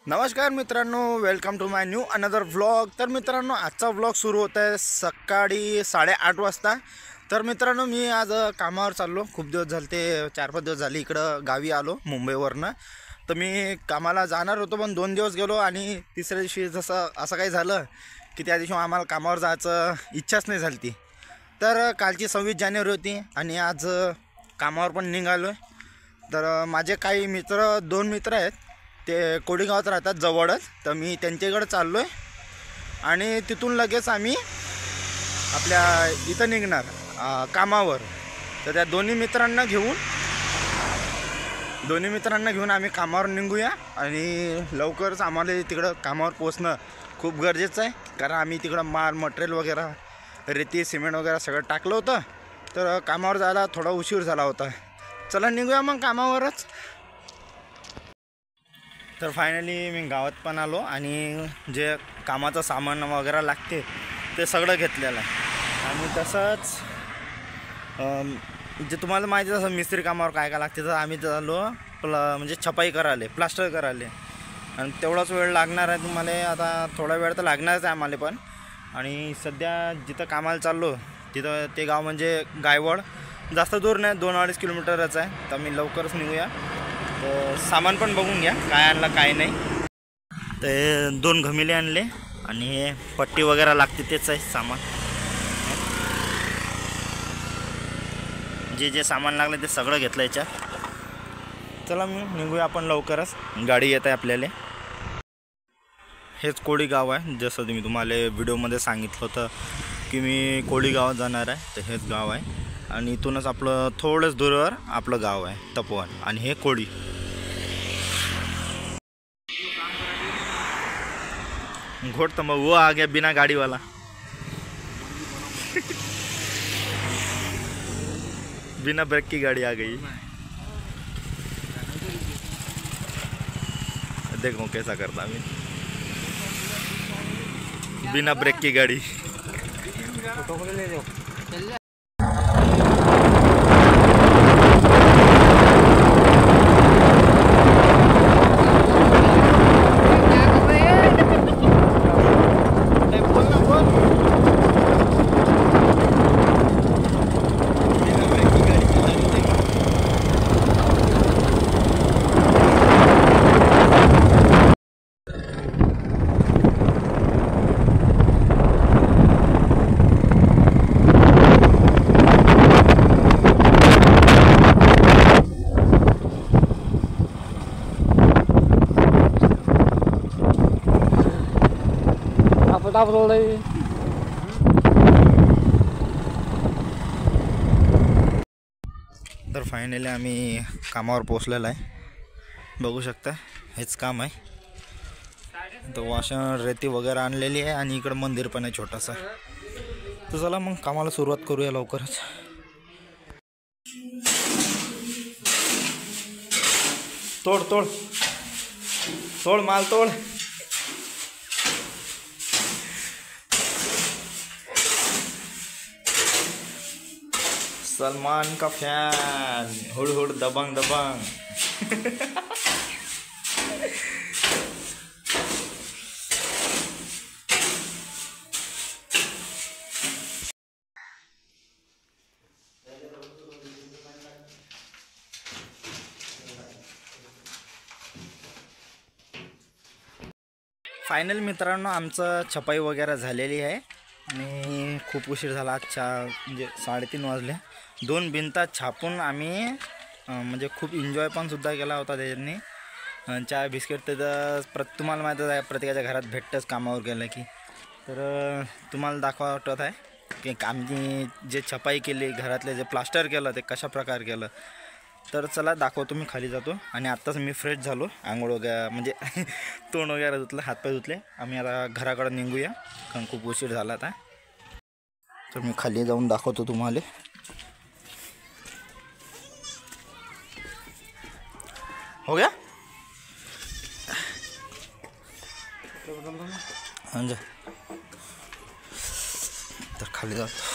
नमस्कार मित्रांनो, welcome to my new another vlog. तर मित्रांनो, आजचा व्लॉग सुरू होत आहे सकाळी 8:30 वाजता। तर मित्रांनो, मी आज कामावर चाललो। खूप दिवस झाले, ते 4-5 दिवस झाले इकडं गावी आलो मुंबईवरनं। तर मी कामाला जाणार होतो, पण 2 दिवस गेलो आणि तिसऱ्या दिवशी असं काही झालं की त्या दिवशी आम्हाला कामावर जायचं इच्छाच नाही झाली ती। तर कालची 26 जानेवारी होती आणि आज कामावर पण निघालो आहे। तर माझे काही मित्र 2 मित्र आहेत, ते कोडीगावात राहतात जवळच। तर मी त्यांच्याकडे चाललो आहे आणि तिथून लगेच आम्ही आपल्या इथं निघणार कामावर। तर त्या दोन्ही मित्रांना घेऊन आम्ही कामावर निघूया आणि लवकरच आम्हाला तिकडं कामावर पोचणं खूप गरजेचं आहे, कारण आम्ही तिकडं माल मटेरियल वगैरे रेती सिमेंट वगैरे सगळं टाकलं होतं। तर कामावर जायला थोडा उशीर झाला होता। चला निघूया मग कामावरच। तर फायनली मी गावात पण आलो आणि जे कामाचं सामान वगैरे लागते ते सगळं घेतलेलं आहे। आणि तसंच जे तुम्हाला माहिती आहे, तसं मिस्त्री कामावर काय काय लागते, तर आम्ही झालो म्हणजे छपाई करायला, प्लास्टर करायला। आणि तेवढाच वेळ लागणार आहे तुम्हाला। आता थोडा वेळ तर लागणारच आहे आम्हाला पण। आणि सध्या जिथं कामाला चाललो तिथं ते गाव म्हणजे गायवळ, जास्त दूर नाही, 2-2.5 किलोमीटरच आहे। तर मी लवकरच निघूया। तर सामान पण बघून घ्या, काय आणलं काय नाही। ते 2 घमिले आणले आणि हे पट्टी वगैरे लागते, तेच आहे सामान। जे जे सामान लागलं ते सगळं घेतलं याच्यात। चला मग निघूया आपण लवकरच, गाडी येत आहे आपल्याला। हेच कोळी गाव आहे, जसं मी तुम्हाला व्हिडिओमध्ये सांगितलं होतं की मी कोळी गावात जाणार आहे। तर हेच गाव आहे आणि इथूनच आपलं थोडंच दूरवर आपलं गाव आहे तपोवन, आणि हे कोळी। घोट तो वो आ गया बिना गाड़ी वाला। बिना ब्रेक की गाड़ी आ गई। देखो कैसा करता मैं, बिना ब्रेक की गाड़ी। तर फायनली आम्ही कामावर पोचलेलो आहे, बघू शकता हेच काम आहे। तर वाशन रेती वगैरे आणलेली आहे आणि इकडं मंदिर पण आहे छोटासा। तर चला मग कामाला सुरुवात करूया लवकरच। तोड तोड तोड माल तोड। सलमान का फैन, हुड़ हुड़ दबंग दबंग। फायनल मित्रांनो, आमचं छपाई वगैरे झालेली आहे आणि खूप उशीर झाला। म्हणजे 3:30 वाजले। 2 भिंता छापून आम्ही म्हणजे खूप एन्जॉय पण सुद्धा केला होता त्याच्यानी। चहा बिस्किट तर तुम्हाला माहीतच आहे, प्रत्येकाच्या घरात भेटतंच कामावर गेलं की। तर तुम्हाला वाटत आहे की आम्ही जे छपाई केली, घरातले जे प्लास्टर केलं ते कशा प्रकारे केलं। तर चला दाखवतो। मी खाली जातो आणि आत्ताच मी फ्रेश झालो, आंघोळ वगैरे म्हणजे तोंड वगैरे धुतलं, हातपाय धुतले। आम्ही आता घराकडे निघूया, कारण खूप उशीर झाला आता। तर मी खाली जाऊन दाखवतो तुम्हाला। हो गया हाँ जा। तर खाली जातो।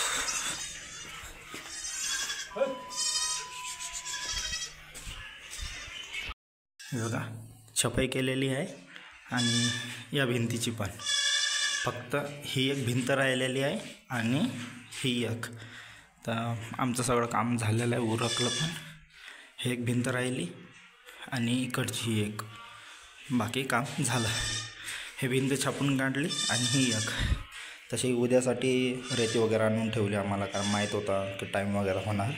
बघा छपाई केलेली आहे आणि या भिंतीची पण फक्त ही एक भिंत राहिलेली आहे आणि ही एक. तर आमचं सगळं काम झालेलं आहे, उरकलं पण. हे एक भिंत राहिली आणि इकडची एक, बाकी काम झालं. हे भिंत छापून काढली आणि ही एक. तशी उद्यासाठी रेती वगैरे आणून ठेवली आम्हाला, कारण माहीत होता की टाईम वगैरे होणार.